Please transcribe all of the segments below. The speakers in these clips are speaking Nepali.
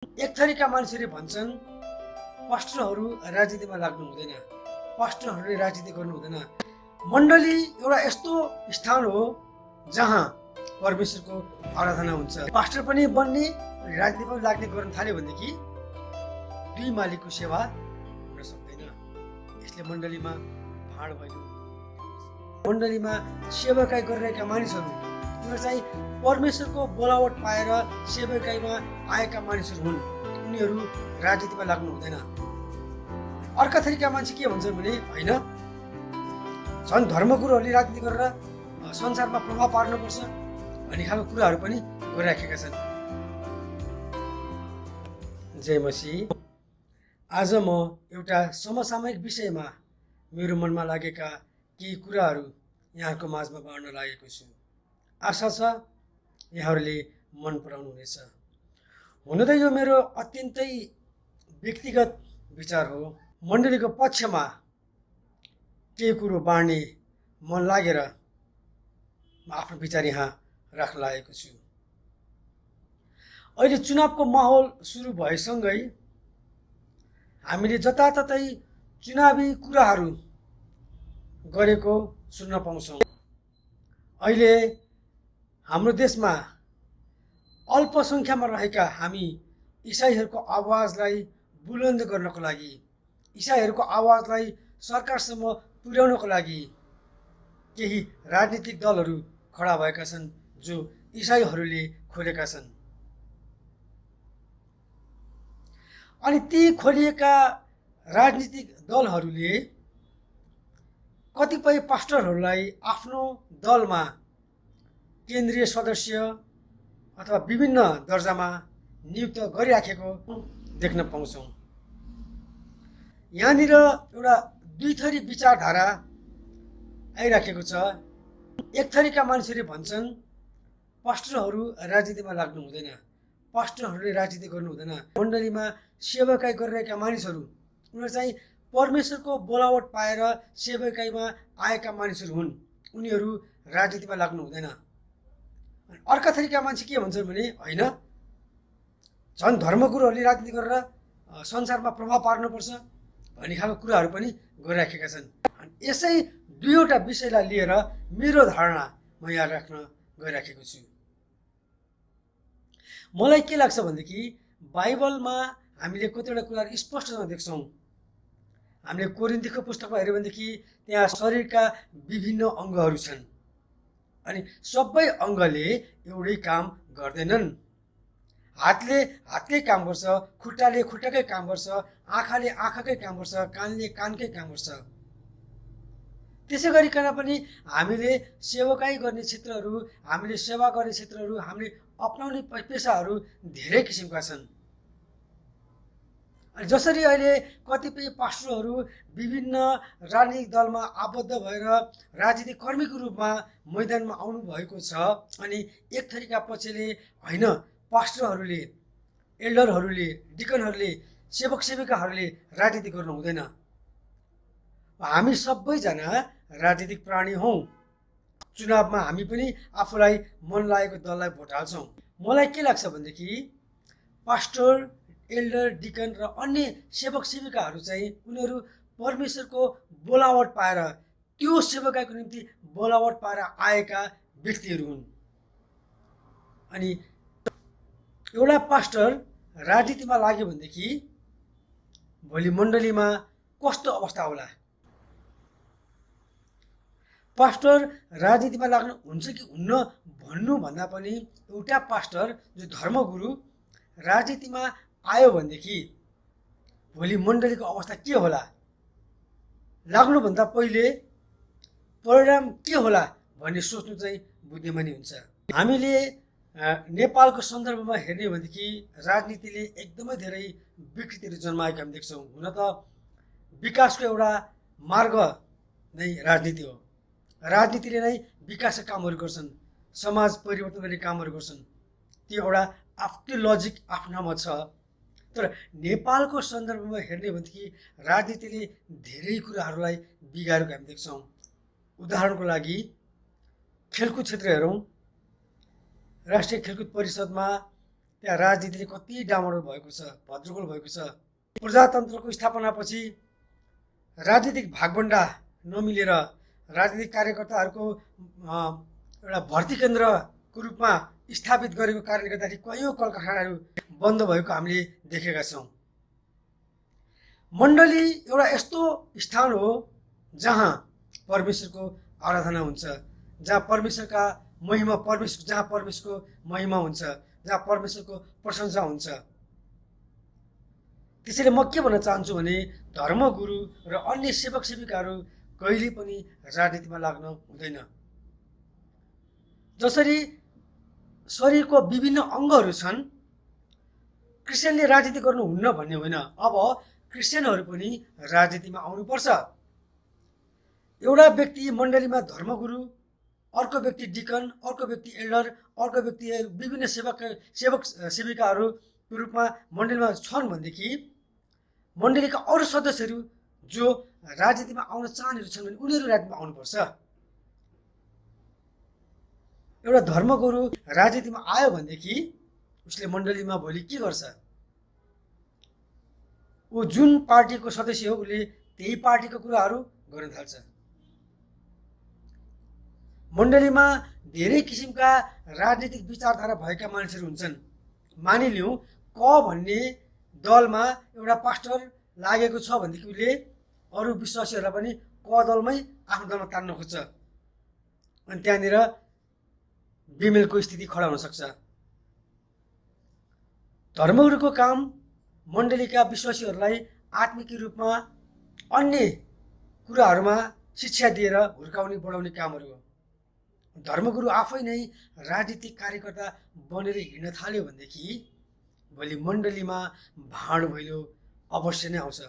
एक थरीका मानिसहरूले भन्छन् पास्टरहरू राजनीतिमा लाग्नु हुँदैन, पास्टरहरूले राजनीति गर्नु हुँदैन। मण्डली एउटा यस्तो स्थान हो जहाँ परमेश्वरको आराधना हुन्छ। पास्टर पनि बन्ने अनि राजनीतिमा पनि लाग्ने गर्न थाल्यो भनेदेखि दुई मालिकको सेवा हुन सक्दैन। यसले मण्डलीमा भाँड भइदियो। मण्डलीमा सेवाकाई गरिरहेका मानिसहरू उनीहरू चाहिँ परमेश्वरको बोलावट पाएर सेवाकाईमा आएका मानिसहरू हुन्। उनीहरू राजनीतिमा लाग्नु हुँदैन। अर्का थरीका मान्छे के भन्छन् भने होइन, झन् धर्मगुरुहरूले राजनीति गरेर संसारमा प्रभाव पार्नुपर्छ भन्ने खालको कुराहरू पनि गरिराखेका छन्। जय मसीह। आज म एउटा समसामयिक विषयमा मेरो मनमा लागेका केही कुराहरू यहाँको माझमा बाँड्न लागेको छु। आशा छ यहाँहरूले मन पराउनु हुनेछ। हुन त यो मेरो अत्यन्तै व्यक्तिगत विचार हो। मण्डलीको पक्षमा केही कुरो बाँड्ने मन लागेर म आफ्नो विचार यहाँ राख्न लागेको छु। अहिले चुनावको माहौल सुरु भएसँगै हामीले जताततै चुनावी कुराहरू गरेको सुन्न पाउँछौँ। अहिले हाम्रो देशमा अल्पसङ्ख्यामा रहेका हामी इसाईहरूको आवाजलाई बुलन्द गर्नको लागि, इसाईहरूको आवाजलाई सरकारसम्म पुर्याउनको लागि केही राजनीतिक दलहरू खडा भएका छन् जो इसाईहरूले खोलेका छन्। अनि ती खोलिएका राजनीतिक दलहरूले कतिपय पास्टरहरूलाई आफ्नो दलमा केन्द्रीय सदस्य अथवा विभिन्न दर्जामा नियुक्त गरिराखेको देख्न पाउँछौँ। यहाँनिर एउटा दुई थरी विचारधारा आइराखेको छ। एक थरीका मानिसहरूले भन्छन् पास्टरहरू राजनीतिमा लाग्नु हुँदैन, पास्टरहरूले राजनीति गर्नु हुँदैन। मण्डलीमा सेवाकाई गरिरहेका मानिसहरू उनीहरू चाहिँ परमेश्वरको बोलावट पाएर सेवाकाईमा आएका मानिसहरू हुन्। उनीहरू राजनीतिमा लाग्नु हुँदैन। अर्का थरीका मान्छे के भन्छन् भने होइन, झन् धर्मगुरुहरूले राजनीति गरेर संसारमा प्रभाव पार्नुपर्छ भन्ने खालको कुराहरू पनि गरिराखेका छन्। अनि यसै दुईवटा विषयलाई लिएर मेरो धारणा म यहाँ राख्न गइराखेको छु। मलाई के लाग्छ भनेदेखि बाइबलमा हामीले कतिवटा कुराहरू स्पष्टसँग देख्छौँ। हामीले कोरिन्थीको पुस्तकमा हेऱ्यौँ भनेदेखि त्यहाँ शरीरका विभिन्न अङ्गहरू छन् अनि सबै अङ्गले एउटै काम गर्दैनन्। हातले हातकै काम गर्छ, खुट्टाले खुट्टाकै काम गर्छ, आँखाले आँखाकै काम गर्छ, कानले कानकै काम गर्छ। त्यसै गरिकन पनि हामीले सेवाकाई गर्ने क्षेत्रहरू, हामीले सेवा गर्ने क्षेत्रहरू, हामीले अपनाउने पेसाहरू धेरै किसिमका छन्। जसरी अहिले कतिपय पास्टरहरू विभिन्न राजनीतिक दलमा आबद्ध भएर राजनीतिक कर्मीको रूपमा मैदानमा आउनु भएको छ, अनि एक थरीका पक्षले होइन पास्टरहरूले, एल्डरहरूले, डिकनहरूले, सेवक सेविकाहरूले राजनीति गर्नु हुँदैन। हामी सबैजना राजनीतिक प्राणी हौँ। चुनावमा हामी पनि आफूलाई मन लागेको दललाई भोट हाल्छौँ। मलाई के लाग्छ भनेदेखि पास्टर, एल्डर, डिकन र अन्य सेवक सेविकाहरू चाहिँ उनीहरू परमेश्वरको बोलावट पाएर, त्यो सेवकाईको निम्ति बोलावट पाएर आएका व्यक्तिहरू हुन्। अनि एउटा पास्टर राजनीतिमा लाग्यो भनेदेखि भोलि मण्डलीमा कस्तो अवस्था होला? पास्टर राजनीतिमा लाग्नु हुन्छ कि हुन्न भन्नुभन्दा पनि एउटा पास्टर जो धर्मगुरु राजनीतिमा आयो भनेदेखि भोलि मण्डलीको अवस्था के होला? लाग्नुभन्दा पहिले परिणाम के होला भन्ने सोच्नु चाहिँ बुद्धिमानी हुन्छ। हामीले नेपालको सन्दर्भमा हेर्ने हो भनेदेखि राजनीतिले एकदमै धेरै विकृतिहरू जन्माएको हामी देख्छौँ। हुन त विकासको एउटा मार्ग नै राजनीति हो। राजनीतिले नै विकासका कामहरू गर्छन्, समाज परिवर्तन गर्ने कामहरू गर्छन्। त्यो एउटा आफ्नो लजिक आफ्नामा छ। तर नेपालको सन्दर्भमा हेर्ने हो भनेदेखि राजनीतिले धेरै कुराहरूलाई बिगारेको हामी देख्छौँ। उदाहरणको लागि खेलकुद क्षेत्र हेरौँ। राष्ट्रिय खेलकुद परिषदमा त्यहाँ राजनीतिले कति डामाडोल भएको छ, भद्रगोल भएको छ। प्रजातन्त्रको स्थापनापछि राजनीतिक भागबण्डा नमिलेर राजनीतिक कार्यकर्ताहरूको एउटा भर्ती केन्द्रको रूपमा स्थापित गरेको कारणले गर्दाखेरि कयौँ कल कारखानाहरू बन्द भएको हामीले देखेका छौँ। मण्डली एउटा यस्तो स्थान हो जहाँ परमेश्वरको आराधना हुन्छ, जहाँ परमेश्वरको महिमा हुन्छ, जहाँ परमेश्वरको प्रशंसा हुन्छ। त्यसैले म के भन्न चाहन्छु भने धर्मगुरु र अन्य सेवक सेविकाहरू कहिले पनि राजनीतिमा लाग्न हुँदैन। जसरी शरीरको विभिन्न अङ्गहरू छन्, क्रिस्चियनले राजनीति गर्नुहुन्न भन्ने होइन। अब क्रिस्चियनहरू पनि राजनीतिमा आउनुपर्छ। एउटा व्यक्ति मण्डलीमा धर्मगुरु, अर्को व्यक्ति डिकन, अर्को व्यक्ति एल्डर, अर्को व्यक्ति विभिन्न सेवक सेविकाहरूको रूपमा मण्डलीमा छन् भनेदेखि मण्डलीका अरू सदस्यहरू जो राजनीतिमा आउन चाहनेहरू छन् भने उनीहरू राजनीतिमा आउनुपर्छ। एउटा धर्मगुरु राजनीतिमा आयो भनेदेखि उसले मण्डलीमा भोलि के गर्छ? ऊ जुन पार्टीको सदस्य हो उसले त्यही पार्टीको कुराहरू गर्न थाल्छ। मण्डलीमा धेरै किसिमका राजनीतिक विचारधारा भएका मानिसहरू हुन्छन्। मानिलिउँ क भन्ने दलमा एउटा पास्टर लागेको छ भनेदेखि उसले अरू विश्वासीहरूलाई पनि क दलमै आफ्नो दलमा तान्न खोज्छ अनि त्यहाँनिर बिमेलको स्थिति खडा हुन सक्छ। धर्मगुरुको काम मण्डलीका विश्वासीहरूलाई आत्मिक रूपमा अन्य कुराहरूमा शिक्षा दिएर हुर्काउने बढाउने कामहरू हो। धर्मगुरु आफै नै राजनीतिक कार्यकर्ता बनेर हिँड्न थाल्यो भनेदेखि भोलि मण्डलीमा भाँड भैलो अवश्य नै आउँछ।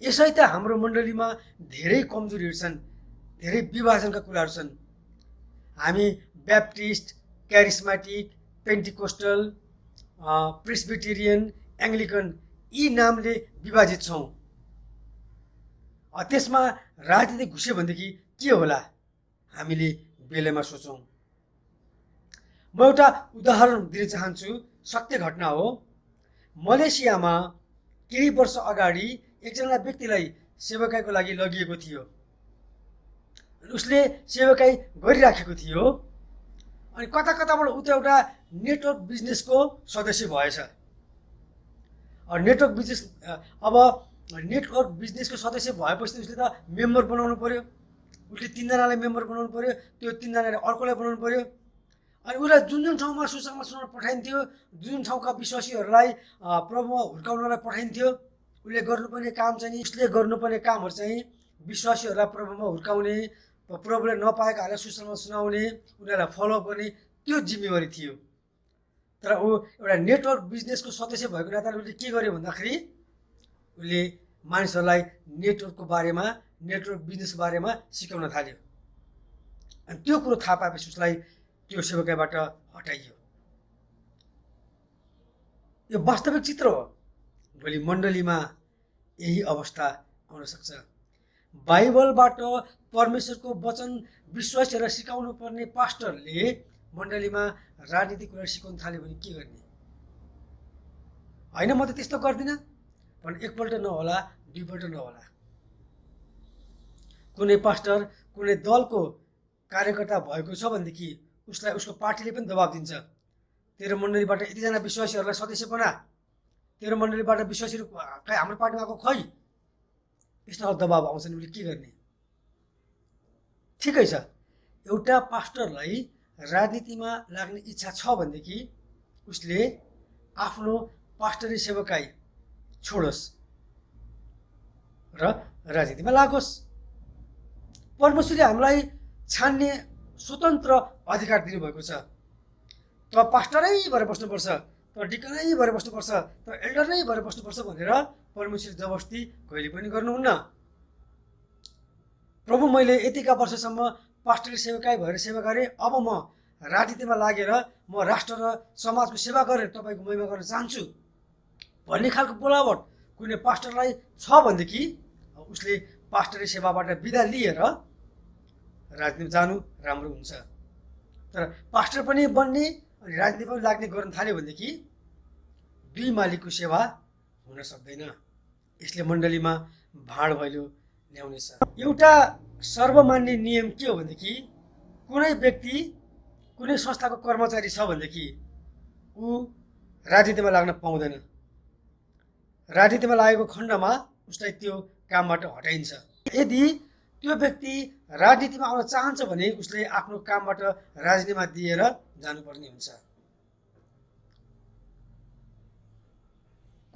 यसै त हाम्रो मण्डलीमा धेरै कमजोरीहरू छन्, धेरै विभाजनका कुराहरू छन्। हामी ब्याप्टिस्ट, क्यारिस्मेटिक, पेन्टिकोस्टल, प्रेस्बिटेरियन, एङ्ग्लिकन यी नामले विभाजित छौँ। त्यसमा राजनीति घुस्यो भनेदेखि के होला हामीले बेलामा सोचौँ। म एउटा उदाहरण दिन चाहन्छु, सत्य घटना हो। मलेसियामा केही वर्ष अगाडि एकजना व्यक्तिलाई सेवाकाईको लागि लगिएको थियो। उसले सेवाकाई गरिराखेको थियो अनि कता कताबाट ऊ त एउटा नेटवर्क बिजनेसको सदस्य भएछ। नेटवर्क बिजनेसको सदस्य भएपछि उसले त मेम्बर बनाउनु पर्यो। उसले 3 जनालाई मेम्बर बनाउनु पर्यो, त्यो 3 जनाले अर्कोलाई बनाउनु पर्यो। अनि उसलाई जुन जुन ठाउँमा सुसमाचार सुनाउन पठाइन्थ्यो, जुन ठाउँका विश्वासीहरूलाई प्रभुमा हुर्काउनलाई पठाइन्थ्यो, उसले गर्नुपर्ने कामहरू चाहिँ विश्वासीहरूलाई प्रभुमा हुर्काउने, प्रभुले नपाएकाहरूलाई सुसमाचार सुनाउने, उनीहरूलाई फलोअप गर्ने त्यो जिम्मेवारी थियो। तर ऊ एउटा नेटवर्क बिजनेसको सदस्य भएको नाताले उसले के गर्यो भन्दाखेरि उसले मानिसहरूलाई नेटवर्क बिजनेसको बारेमा सिकाउन थाल्यो। अनि त्यो कुरो थाहा पाएपछि उसलाई त्यो सेवाकाईबाट हटाइयो। यो वास्तविक चित्र हो। भोलि मण्डलीमा यही अवस्था आउन सक्छ। बाइबलबाट परमेश्वरको वचन विश्वासीहरूलाई सिकाउनु पर्ने पास्टरले मण्डलीमा राजनीतिक कुरा सिकाउन थाल्यो भने के गर्ने? होइन, म त त्यस्तो गर्दिनँ भने एकपल्ट नहोला, 2 पल्ट नहोला। कुनै पास्टर कुनै दलको कार्यकर्ता भएको छ भनेदेखि उसलाई उसको पार्टीले पनि दबाब दिन्छ, तेरो मण्डलीबाट यतिजना विश्वासीहरूलाई सदस्य बना, तेरो मण्डलीबाट विश्वासीहरू खै हाम्रो पार्टीमा आएको खै, यस्तो खालको दबाब आउँछ नि उसले के गर्ने? ठिकै छ, एउटा पास्टरलाई राजनीतिमा लाग्ने इच्छा छ भनेदेखि उसले आफ्नो पास्टरी सेवाकाई छोडोस् र राजनीतिमा लागोस्। परमेश्वरले हामीलाई छान्ने स्वतन्त्र अधिकार दिनुभएको छ। त पास्टरै भएर बस्नुपर्छ, त डिकनै भएर बस्नुपर्छ, त एल्डर नै भएर बस्नुपर्छ भनेर परमेश्वरले जबरजस्ती कहिले पनि गर्नुहुन्न। प्रभु, मैले यतिका वर्षसम्म पास्टरी सेवाकाई भएर सेवा गरेँ, अब म राजनीतिमा लागेर म राष्ट्र र समाजको सेवा गरेर तपाईँको महिमा गर्न चाहन्छु भन्ने खालको बोलावट कुनै पास्टरलाई छ भनेदेखि उसले पास्टरी सेवाबाट बिदा लिएर राजनीतिमा जानु राम्रो हुन्छ। तर पास्टर पनि बन्ने अनि राजनीति पनि लाग्ने गर्न थाल्यो भनेदेखि दुई मालिकको सेवा हुन सक्दैन। यसले मण्डलीमा भाँड भैलो ल्याउनेछ। एउटा सर्वमान्य नियम के हो भनेदेखि कुनै व्यक्ति कुनै संस्थाको कर्मचारी छ भनेदेखि ऊ राजनीतिमा लाग्न पाउँदैन। राजनीतिमा लागेको खण्डमा उसलाई त्यो कामबाट हटाइन्छ। यदि त्यो व्यक्ति राजनीतिमा आउन चाहन्छ भने उसले आफ्नो कामबाट राजनीतिमा दिएर जानुपर्ने हुन्छ।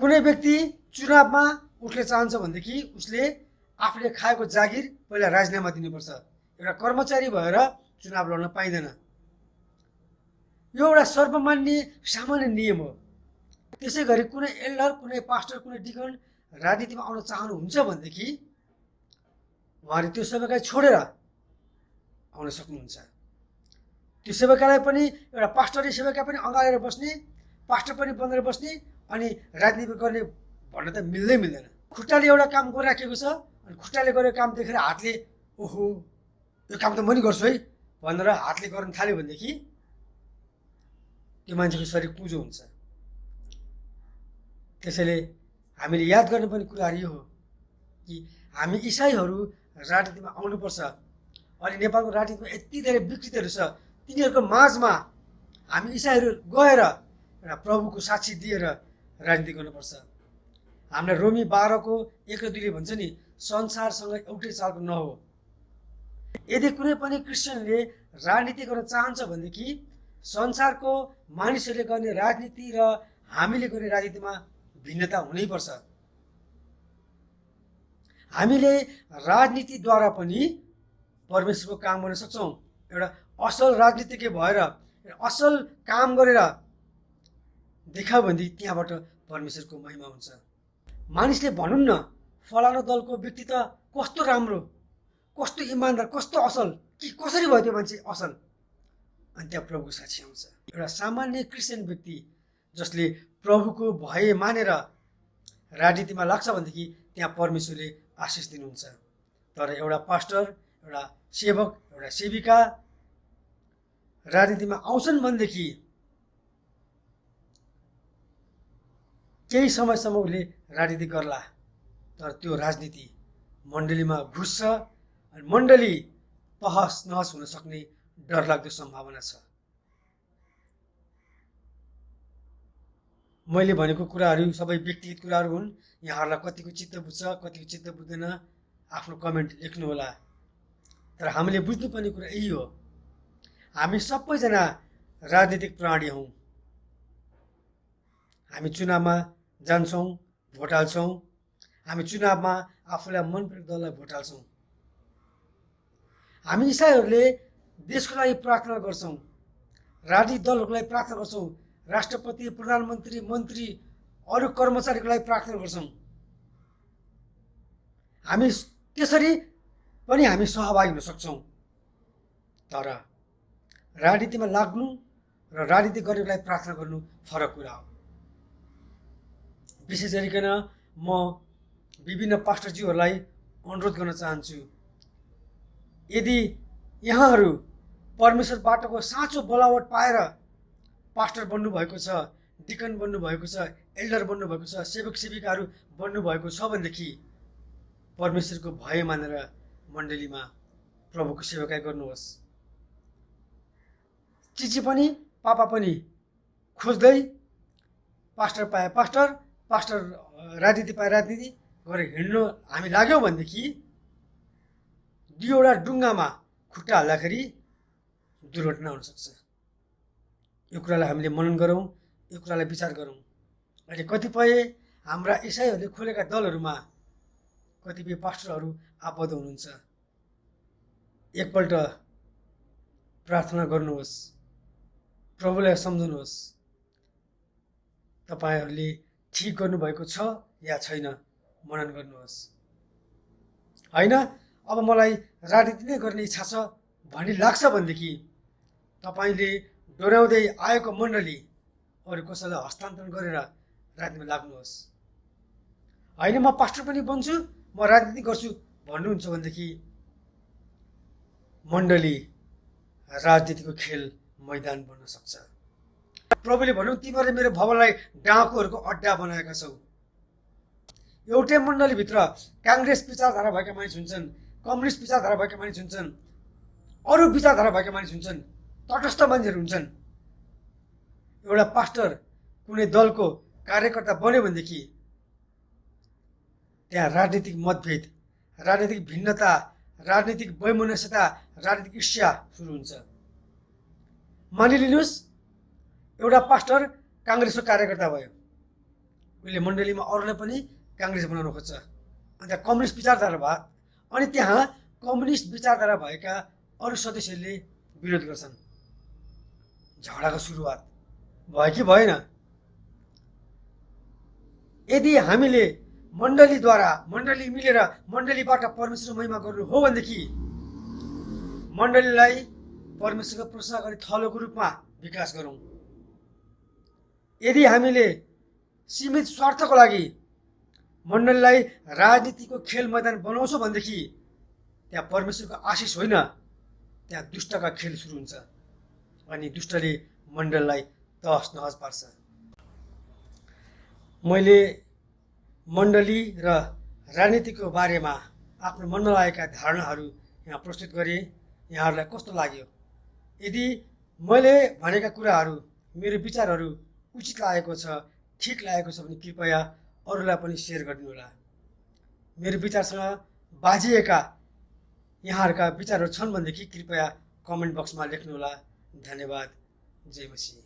कुनै व्यक्ति चुनावमा उठ्न चाहन्छ भनेदेखि उसले आफूले खाएको जागिर पहिला राजीनामा दिनुपर्छ। एउटा कर्मचारी भएर चुनाव लड्न पाइँदैन। यो एउटा सर्वमान्य सामान्य नियम हो। त्यसै गरी कुनै एल्डर, कुनै पास्टर, कुनै डिकन राजनीतिमा आउन चाहनुहुन्छ भनेदेखि उहाँले त्यो सेवाकाई छोडेर आउन सक्नुहुन्छ। त्यो सेवाकालाई पनि एउटा पास्टरले सेवाकाई पनि अँगालेर बस्ने, पास्टर पनि बनेर बस्ने अनि राजनीति गर्ने भन्न त मिल्दैन। खुट्टाले एउटा काम गरिराखेको छ अनि खुट्टाले गरेको काम देखेर हातले ओहो यो काम त म नि गर्छु है भनेर हातले गर्न थाल्यो भनेदेखि त्यो मान्छेको शरीर कुँजो हुन्छ। त्यसैले हामीले याद गर्नुपर्ने कुराहरू यो हो कि हामी इसाईहरू राजनीतिमा आउनुपर्छ। अनि नेपालको राजनीतिमा यति धेरै विकृतिहरू छ, तिनीहरूको माझमा हामी इसाईहरू गएर एउटा प्रभुको साक्षी दिएर राजनीति गर्नुपर्छ। हामीलाई रोमी 12को 1 र 2ले भन्छ नि, संसारसँग एउटै चालको नहो। यदि कुनै पनि क्रिस्चियनले राजनीति गर्न चाहन्छ भनेदेखि संसारको मानिसहरूले गर्ने राजनीति र हामीले गर्ने राजनीतिमा भिन्नता हुनैपर्छ। हामीले राजनीतिद्वारा पनि परमेश्वरको काम गर्न सक्छौँ। एउटा असल राजनीतिज्ञ भएर असल काम गरेर देखायो भनेदेखि त्यहाँबाट परमेश्वरको महिमा हुन्छ। मानिसले भनौँ न फलानु दलको व्यक्ति त कस्तो राम्रो, कस्तो इमान्दार, कस्तो असल, कि कसरी भयो त्यो मान्छे असल, अनि त्यहाँ प्रभुको साक्षी आउँछ। एउटा सामान्य क्रिस्चियन व्यक्ति जसले प्रभुको भय मानेर राजनीतिमा लाग्छ भनेदेखि त्यहाँ परमेश्वरले आशिष दिनुहुन्छ। तर एउटा पास्टर, एउटा सेवक, एउटा सेविका राजनीतिमा आउँछन् भनेदेखि केही समयसम्म उसले राजनीति गर्ला, तर त्यो राजनीति मण्डलीमा घुस्छ अनि मण्डली तहस नहस हुन सक्ने डरलाग्दो सम्भावना छ। मैले भनेको कुराहरू सबै व्यक्तिगत कुराहरू हुन्। यहाँहरूलाई कतिको चित्त बुझ्छ, कतिको चित्त बुझ्दैन, आफ्नो कमेन्ट लेख्नुहोला। तर हामीले बुझ्नुपर्ने कुरा यही हो, हामी सबैजना राजनीतिक प्राणी हौँ। हामी चुनावमा जान्छौँ, भोट हाल्छौँ। हामी चुनावमा आफूलाई मन परेको दललाई भोट हाल्छौँ। हामी इसाईहरूले देशको लागि प्रार्थना गर्छौँ, राजनीतिक दलहरूको लागि प्रार्थना गर्छौँ, राष्ट्रपति, प्रधानमन्त्री, मन्त्री, अरू कर्मचारीको लागि प्रार्थना गर्छौँ। हामी त्यसरी पनि हामी सहभागी हुन सक्छौँ। तर राजनीतिमा लाग्नु र राजनीति गर्नेको लागि प्रार्थना गर्नु फरक कुरा हो। विशेष गरिकन म विभिन्न पास्टरज्यूहरूलाई अनुरोध गर्न चाहन्छु, यदि यहाँहरू परमेश्वरबाटको साँचो बोलावट पाएर पास्टर बन्नुभएको छ, डिकन बन्नुभएको छ, एल्डर बन्नुभएको छ, सेवक सेविकाहरू बन्नुभएको छ भनेदेखि परमेश्वरको भय मानेर मण्डलीमा प्रभुको सेवाकाई गर्नुहोस्। चिची पनि पापा पनि खोज्दै पास्टर पाए पास्टर, पास्टर राजनीति पाए राजनीति गरेर हिँड्नु हामी लाग्यौँ भनेदेखि दुईवटा डुङ्गामा खुट्टा हाल्दाखेरि दुर्घटना हुनसक्छ। यो कुरालाई हामीले मनन गरौँ, यो कुरालाई विचार गरौँ। अहिले कतिपय हाम्रा इसाईहरूले खोलेका दलहरूमा कतिपय पास्टरहरू आबद्ध हुनुहुन्छ। एकपल्ट प्रार्थना गर्नुहोस्, प्रभुलाई सम्झनुहोस्, तपाईँहरूले ठिक गर्नुभएको छ या छैन मनन गर्नुहोस्। होइन अब मलाई राजनीति नै गर्ने इच्छा छ भन्ने लाग्छ भनेदेखि तपाईँले डोर्याउँदै आएको मण्डली अरू कसैलाई हस्तान्तरण गरेर राजनीतिमा लाग्नुहोस्। होइन म पास्टर पनि बन्छु, म राजनीति गर्छु भन्नुहुन्छ भनेदेखि मण्डली राजनीतिको खेल मैदान बन्न सक्छ। प्रभुले भनौँ तिमीहरूले मेरो भवनलाई डाँकुहरूको अड्डा बनाएका छौ। एउटै मण्डलीभित्र काङ्ग्रेस विचारधारा भएका मानिस हुन्छन्, कम्युनिस्ट विचारधारा भएका मानिस हुन्छन्, अरू विचारधारा भएका मानिस हुन्छन्, तटस्थ मान्छेहरू हुन्छन्। एउटा पास्टर कुनै दलको कार्यकर्ता बन्यो भनेदेखि त्यहाँ राजनीतिक मतभेद, राजनीतिक भिन्नता, राजनीतिक वैमनस्यता, राजनीतिक ईर्ष्या सुरु हुन्छ। मानिलिनुहोस् एउटा पास्टर काङ्ग्रेसको कार्यकर्ता भयो, उसले मण्डलीमा अरूलाई पनि काङ्ग्रेस बनाउन खोज्छ, अन्त कम्युनिस्ट विचारधारा भयो, अनि त्यहाँ कम्युनिस्ट विचारधारा भएका अरू सदस्यहरूले विरोध गर्छन्। झगडाको सुरुवात भयो कि भएन? यदि हामीले मण्डलीद्वारा, मण्डली मिलेर मण्डलीबाट परमेश्वरको महिमा गर्नु हो भनेदेखि मण्डलीलाई परमेश्वरको प्रशंसा गर्ने थलोको रूपमा विकास गरौँ। यदि हामीले सीमित स्वार्थको लागि मण्डलीलाई राजनीतिको खेल मैदान बनाउँछौँ भनेदेखि त्यहाँ परमेश्वरको आशिष होइन, त्यहाँ दुष्टका खेल सुरु हुन्छ अनि दुष्टले मण्डललाई तहस नहस पार्छ। मैले मण्डली र राजनीतिको बारेमा आफ्नो मनमा लागेका धारणाहरू यहाँ प्रस्तुत गरेँ। यहाँहरूलाई कस्तो लाग्यो? यदि मैले भनेका कुराहरू, मेरो विचारहरू उचित लागेको छ, ठिक लागेको छ भने कृपया अरूलाई पनि सेयर गरिदिनु होला। मेरो विचारसँग बाझिएका यहाँहरूका विचारहरू छन् भनेदेखि कृपया कमेन्ट बक्समा लेख्नुहोला। धन्यवाद। जय मसीह।